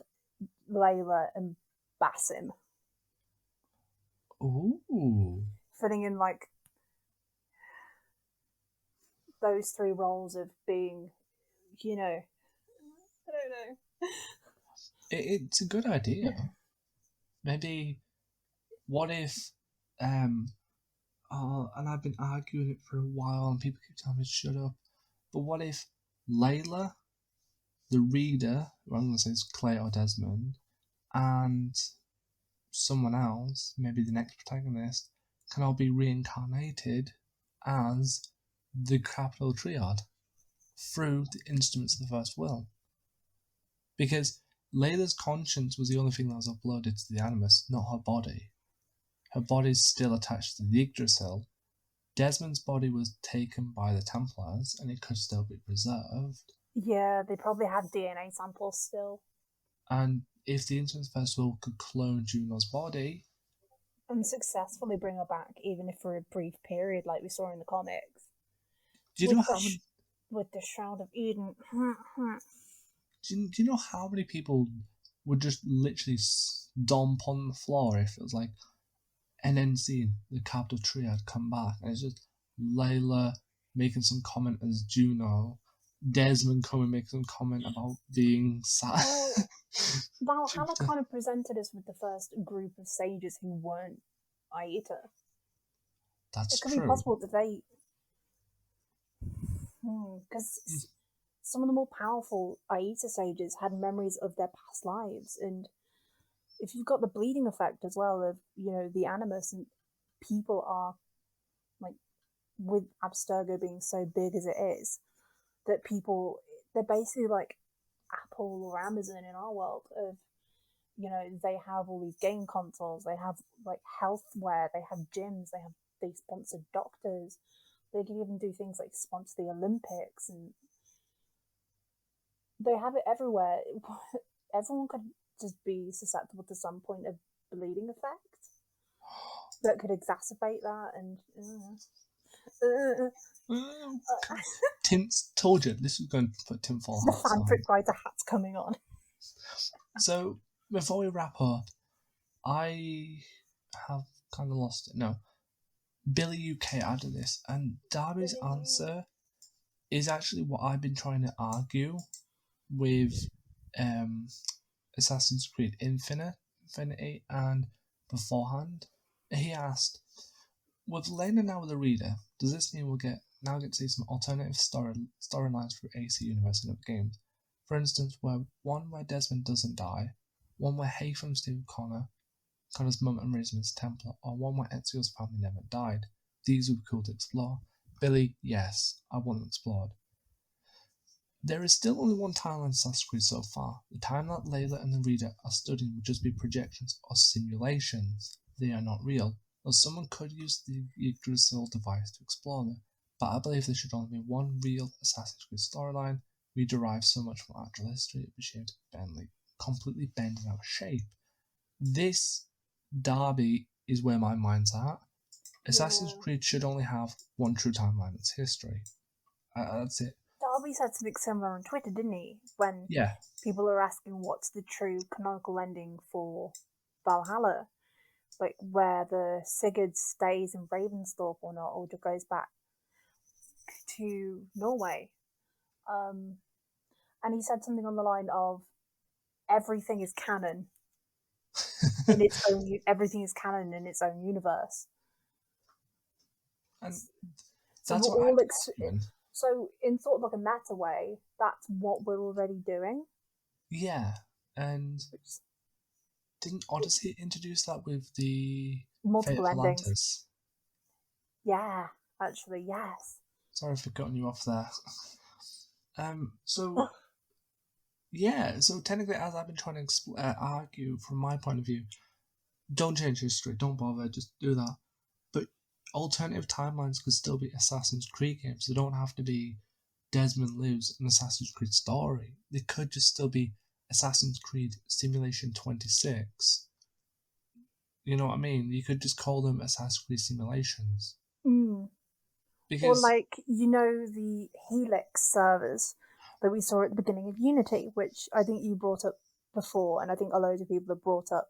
B: Layla, and Basim.
A: Ooh.
B: Filling in like those three roles of being, I don't know.
A: It's a good idea. Maybe, what if, um, and I've been arguing it for a while and people keep telling me to shut up, but what if Layla, the reader, who I'm going to say is Clay or Desmond, and someone else, maybe the next protagonist, can all be reincarnated as the capital triad through the instruments of the first will? Because Layla's conscience was the only thing that was uploaded to the Animus, not her body. Her body's still attached to the Yggdrasil. Desmond's body was taken by the Templars, and it could still be preserved.
B: Yeah, they probably have DNA samples still.
A: And if the Instruments Festival could clone Juno's body,
B: And successfully bring her back, even if for a brief period, like we saw in the comics.
A: do you know how many?
B: With the Shroud of Eden.
A: Do you know how many people would just literally stomp on the floor if it was like an end scene, the Capital Triad come back, and it's just Layla making some comment as Juno, Desmond coming making some comment about being sad.
B: Well, Valhalla kind of presented us with the first group of sages who weren't Aita.
A: That's
B: It could
A: true.
B: be possible that they, because some of the more powerful Aita sages had memories of their past lives, and if you've got the bleeding effect as well of the animus, and people are like, with Abstergo being so big as it is, that they're basically like Apple or Amazon in our world of, they have all these game consoles, they have like healthware, they have gyms, they sponsor doctors, they can even do things like sponsor the Olympics, and they have it everywhere. Everyone could just be susceptible to some point of bleeding effect that could exacerbate that, and
A: Tim's told you this was going to put tinfoil
B: the
A: hats on.
B: fanfic writer hat's coming on.
A: So before we wrap up, I have kind of lost it. No, Billy UK added this, and Darby's answer is actually what I've been trying to argue with Assassin's Creed Infinity and beforehand. He asked, with Lena now the reader, does this mean we'll get to see some alternative storylines for AC Universe in other games? For instance, one where Desmond doesn't die, one where Haytham stays with Connor's mum and raised him as a Templar, or one where Ezio's family never died. These would be cool to explore. Billy, yes, I want them explored. There is still only one timeline in Assassin's Creed so far. The time that Layla and the reader are studying would just be projections or simulations. They are not real, though someone could use the Yggdrasil device to explore them, but I believe there should only be one real Assassin's Creed storyline. We derive so much from actual history, it would be shame to completely bend in our shape. This Derby is where my mind's at. Assassin's Creed should only have one true timeline, it's history. That's it.
B: Darby said something similar on Twitter, didn't he? When people are asking what's the true canonical ending for Valhalla, like where the Sigurd stays in Ravensthorpe or not, or just goes back to Norway. And he said something on the line of everything is canon in its own. Everything is canon in its own universe.
A: And
B: so
A: that's
B: we're
A: what
B: all so in sort of like a meta way, that's what we're already doing.
A: Yeah, And
B: Which
A: didn't Odyssey introduce that with the Fate
B: multiple
A: of
B: endings.
A: Atlantis?
B: Yeah, actually, yes.
A: Sorry for cutting you off there. So yeah, so technically, as I've been trying to argue from my point of view, don't change history, don't bother, just do that. But alternative timelines could still be Assassin's Creed games. They don't have to be Desmond Lives an Assassin's Creed story. They could just still be Assassin's Creed Simulation 26. You know what I mean? You could just call them Assassin's Creed simulations.
B: Mm. Or
A: Because,
B: like, the Helix servers that we saw at the beginning of Unity, which I think you brought up before, and I think a load of people have brought up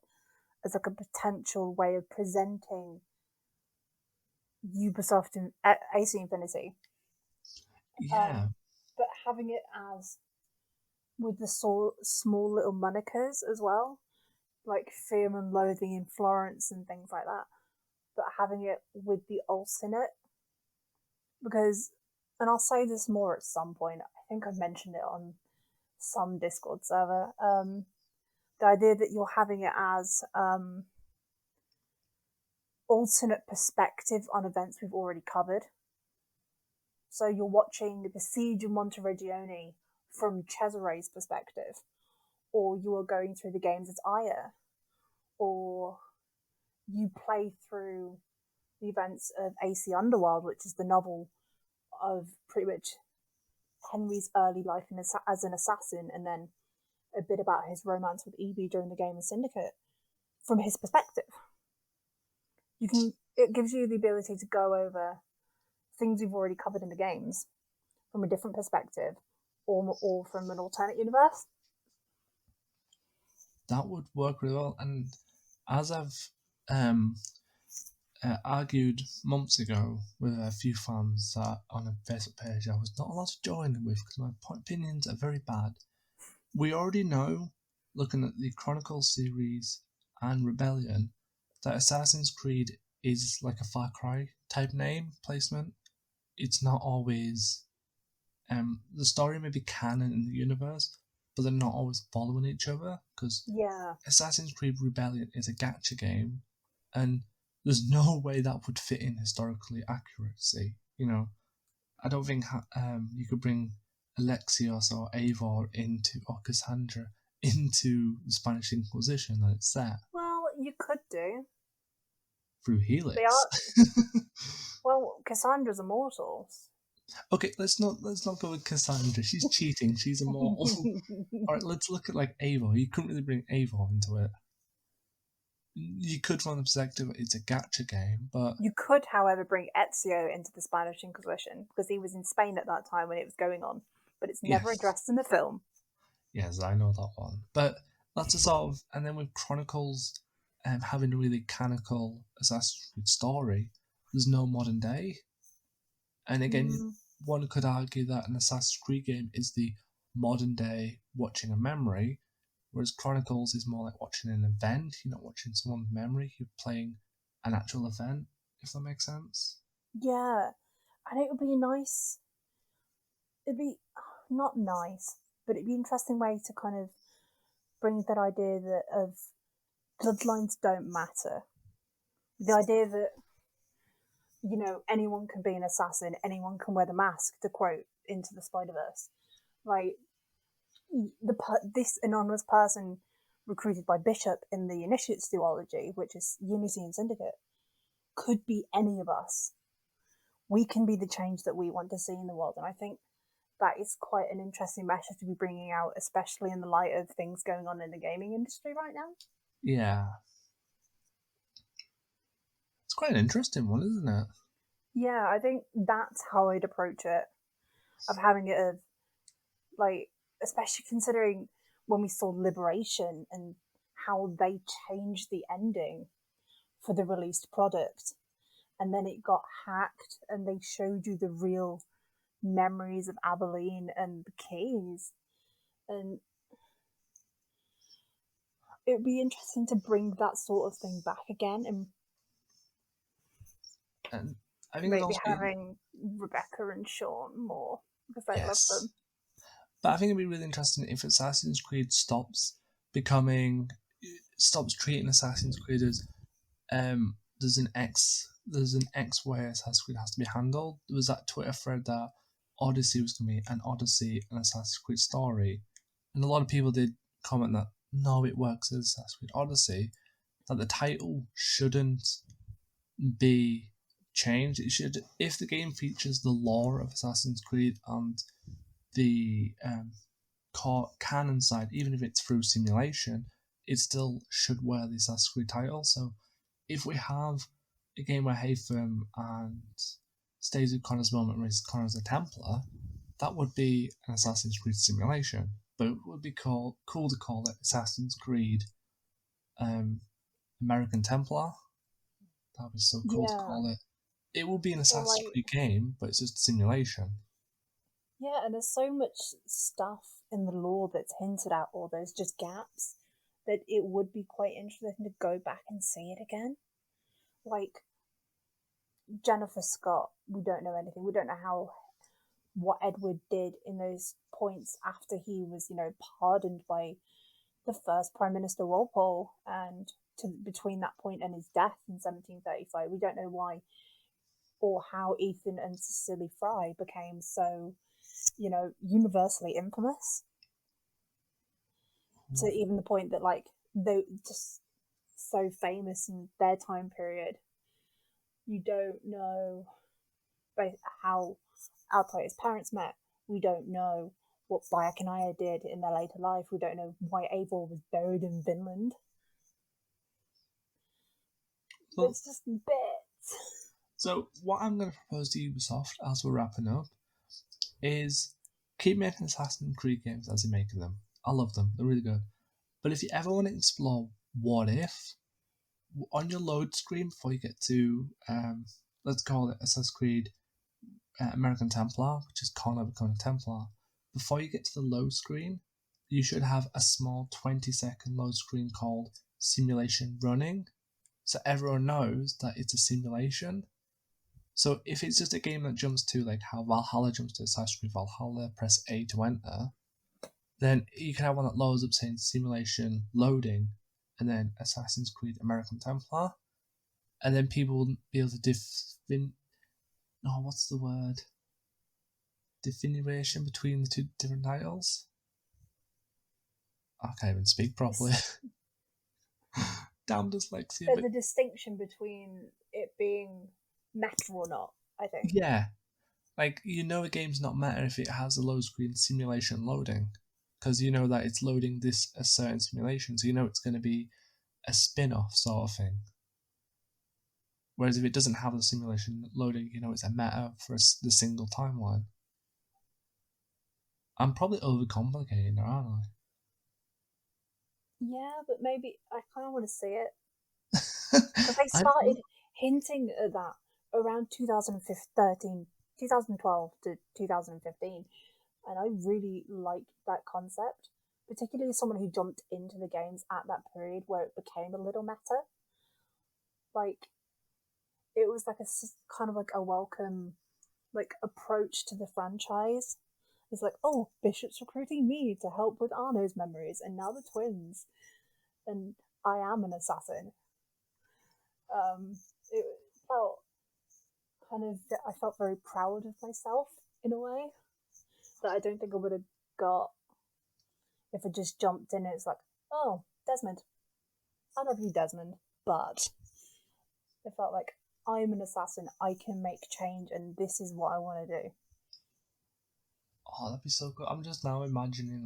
B: as like a potential way of presenting Ubisoft and AC Infinity.
A: yeah,
B: Um, but having it as with the small little monikers as well, like Fear and Loathing in Florence and things like that, but having it with the alternate, because, and I'll say this more at some point, I think I mentioned it on some Discord server, the idea that you're having it as alternate perspective on events we've already covered. So you're watching the Siege of Monteregione from Cesare's perspective, or you are going through the games as Aya, or you play through the events of AC Underworld, which is the novel of pretty much Henry's early life as an assassin, and then a bit about his romance with Evie during the game of Syndicate from his perspective. It gives you the ability to go over things we've already covered in the games from a different perspective, or from an alternate universe.
A: that would work really well. And as I've argued months ago with a few fans that on a Facebook page I was not allowed to join with because my opinions are very bad. We already know, looking at the Chronicles series and Rebellion, that Assassin's Creed is like a Far Cry type name placement. It's not always the story may be canon in the universe, but they're not always following each other because
B: Yeah.
A: Assassin's Creed Rebellion is a gacha game, and there's no way that would fit in historically accuracy. You know, I don't think you could bring Alexios or Eivor into or Cassandra into the Spanish Inquisition that it's set
B: Well, you could do.
A: through
B: They
A: Helix.
B: are. Well, Cassandra's immortal.
A: Okay, let's not go with Cassandra. She's cheating. She's immortal. All right, let's look at like Eivor. You couldn't really bring Eivor into it. You could, from the perspective, it's a gacha game, but
B: You could, however, bring Ezio into the Spanish Inquisition because he was in Spain at that time when it was going on, but it's never
A: yes,
B: addressed in the film.
A: yes, I know that one. But that's a sort of, and then with Chronicles having a really canonical Assassin's Creed story, there's no modern day. And again,
B: Mm,
A: one could argue that an Assassin's Creed game is the modern day watching a memory, whereas Chronicles is more like watching an event. You're not watching someone's memory, you're playing an actual event, if that makes sense.
B: yeah, and it would be nice. It'd be not nice, but it'd be an interesting way to kind of bring that idea that of bloodlines don't matter. The idea that anyone can be an assassin, anyone can wear the mask. To quote Into the Spider Verse, like this anonymous person recruited by Bishop in the Initiates duology, which is Unity and Syndicate, could be any of us. We can be the change that we want to see in the world, and I think that is quite an interesting message to be bringing out, especially in the light of things going on in the gaming industry right now.
A: Yeah. It's quite an interesting one, isn't it?
B: Yeah, I think that's how I'd approach it, of having it of, like, especially considering when we saw Liberation and how they changed the ending for the released product, and then it got hacked and they showed you the real memories of Abilene and the keys, and it would be interesting to bring that sort of thing back again, and
A: And I think it's
B: maybe
A: also
B: having Rebecca and Sean more because I love
A: yes.
B: them.
A: But I think it'd be really interesting if Assassin's Creed stops becoming stops treating Assassin's Creed as there's an X way Assassin's Creed has to be handled. There was that Twitter thread that Odyssey was going to be an Odyssey and Assassin's Creed story, and a lot of people did comment that no, it works as Assassin's Creed Odyssey. That the title shouldn't be changed. It should, if the game features the lore of Assassin's Creed and the canon side, even if it's through simulation, it still should wear the Assassin's Creed title. So if we have a game where Haytham and stays with Connor's moment where Connor's a Templar, that would be an Assassin's Creed simulation. But it would be cool to call it Assassin's Creed American Templar. That would be so cool to
B: Yeah.
A: call it. It would be an
B: Or
A: Assassin's
B: like,
A: Creed game, but it's just a simulation.
B: yeah, and there's so much stuff in the lore that's hinted at, or there's just gaps that it would be quite interesting to go back and see it again. Like Jennifer Scott, we don't know anything. We don't know how what Edward did in those points after he was, pardoned by the first Prime Minister Walpole, and between that point and his death in 1735, we don't know why or how Ethan and Cecily Fry became so, universally infamous. To even the point that they just so famous in their time period. You don't know how Altoi's parents met. We don't know what Bayek and Aya did in their later life. We don't know why Eivor was buried in Vinland.
A: Well,
B: It's just bits.
A: so what I'm going to propose to Ubisoft as we're wrapping up is keep making Assassin's Creed games as you're making them. I love them; they're really good. But if you ever want to explore what if, on your load screen before you get to let's call it Assassin's Creed American Templar, which is Connor becoming a Templar, before you get to the load screen, you should have a small 20-second load screen called simulation running, so everyone knows that it's a simulation. So if it's just a game that jumps to, like how Valhalla jumps to Assassin's Creed Valhalla, press A to enter, then you can have one that loads up saying simulation loading, and then Assassin's Creed American Templar, and then people will be able to what's the word? Definition between the two different titles. I can't even speak properly. Damn dyslexia.
B: There's a distinction between it being meta or not, I think.
A: Yeah, like a game's not meta if it has a load screen simulation loading, because you know that it's loading this a certain simulation, so it's going to be a spin-off sort of thing. Whereas if it doesn't have the simulation loading, it's a meta for the single timeline. I'm probably overcomplicating it, aren't I?
B: Yeah, but maybe I kind of want to see it. Because they started hinting at that around 2012 to 2015. And I really liked that concept, particularly as someone who jumped into the games at that period where it became a little meta. Like, it was like kind of like a welcome approach to the franchise. It's like, oh, Bishop's recruiting me to help with Arno's memories, and now the twins, and I am an assassin. It felt I felt very proud of myself in a way that I don't think I would have got if I just jumped in and it's like, oh, Desmond. I love you, Desmond, but it felt like I'm an assassin, I can make change, and this is what I want to do.
A: Oh, that'd be so cool. I'm just now imagining,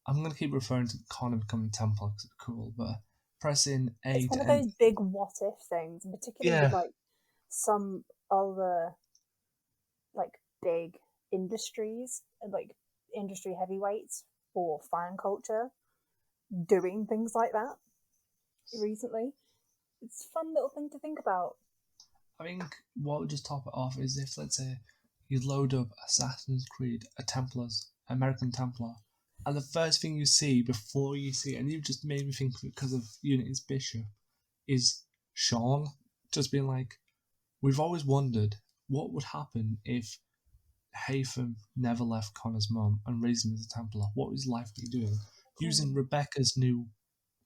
A: I'm going to keep referring to Connor becoming Templar because it's cool, but pressing A
B: It's one
A: to
B: of
A: enter.
B: those big what if things, and particularly with
A: Yeah.
B: some other big industries and industry heavyweights for fan culture doing things like that recently. It's a fun little thing to think about.
A: I think what would just top it off is if, let's say, you load up Assassin's Creed, American Templar, and the first thing you see before you see it, and you've just made me think of it because of Unity's Bishop, is Sean just being like, we've always wondered what would happen if Haytham never left Connor's mum and raised him as a Templar. What would his life be doing? using Rebecca's new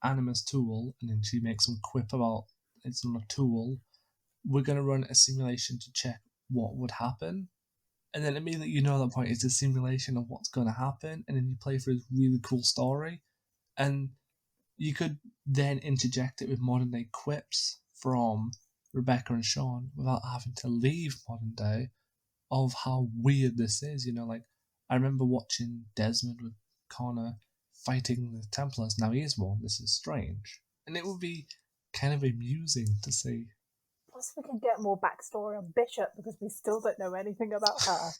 A: Animus tool, and then she makes some quip about it's not a tool. We're going to run a simulation to check what would happen. And then immediately you know at that point it's a simulation of what's going to happen, and then you play through this really cool story. And you could then interject it with modern day quips from Rebecca and Sean without having to leave modern day of how weird this is. Like I remember watching Desmond with Connor fighting the Templars. Now he is one. This is strange. And it would be kind of amusing to see.
B: Plus, we can get more backstory on Bishop because we still don't know anything about her.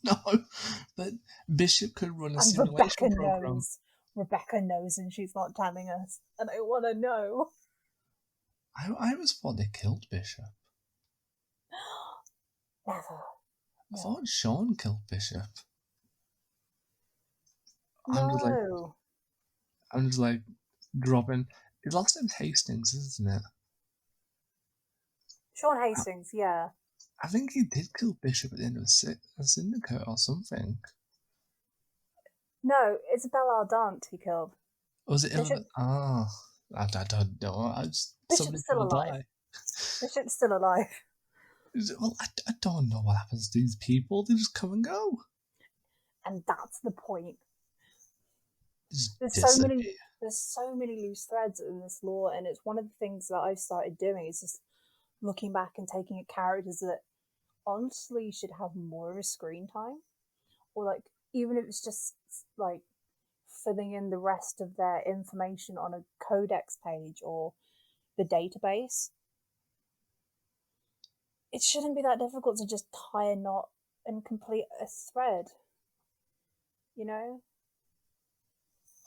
A: No, but Bishop could run a
B: And
A: simulation program.
B: Rebecca knows, and she's not telling us. And I want to know.
A: I always thought they killed Bishop.
B: Never.
A: I thought Sean killed Bishop.
B: No.
A: I'm just like dropping. It's last time Hastings, isn't it?
B: Sean Hastings, yeah.
A: I think he did kill Bishop at the end of a syndicate or something.
B: No, Isabella Ardant he killed.
A: Was it Bishop? I don't know.
B: Bishop's still alive. Bishop's still alive.
A: Well, I don't know what happens to these people. They just come and go.
B: And that's the point.
A: There's
B: so many loose threads in this lore, and it's one of the things that I've started doing is just looking back and taking at characters that honestly should have more of a screen time, or like even if it's just like filling in the rest of their information on a codex page or the database. It shouldn't be that difficult to just tie a knot and complete a thread,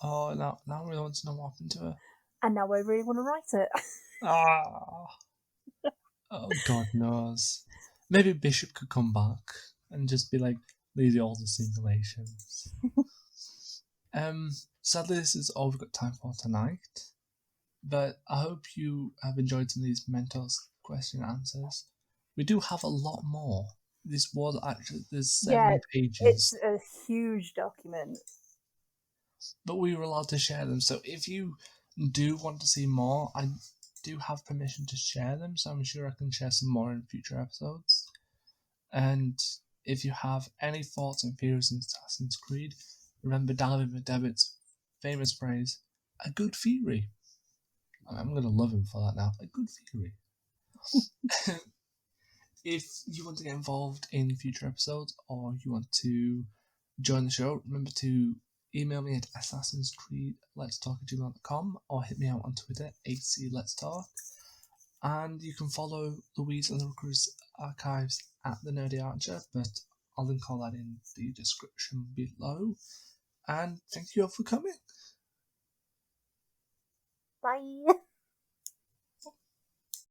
A: Oh, now I really want to know what happened to her.
B: And now I really want to write it.
A: Oh, God knows. Maybe Bishop could come back and just be like, these are all the simulations. Sadly, this is all we've got time for tonight. But I hope you have enjoyed some of these Mentors question and answers. We do have a lot more. This was actually, there's 7 pages.
B: It's a huge document.
A: But we were allowed to share them. So if you do want to see more, I do have permission to share them. So I'm sure I can share some more in future episodes. And if you have any thoughts and theories in Assassin's Creed, remember David McDevitt's famous phrase, a good theory. I'm going to love him for that now. A good theory. If you want to get involved in future episodes or you want to join the show, remember to email me at assassinscreedletstalk@gmail.com or hit me out on Twitter, @HCLetsTalk. And you can follow Louise and the Recruit's archives at The Nerdy Archer, but I'll link all that in the description below. And thank you all for coming.
B: Bye.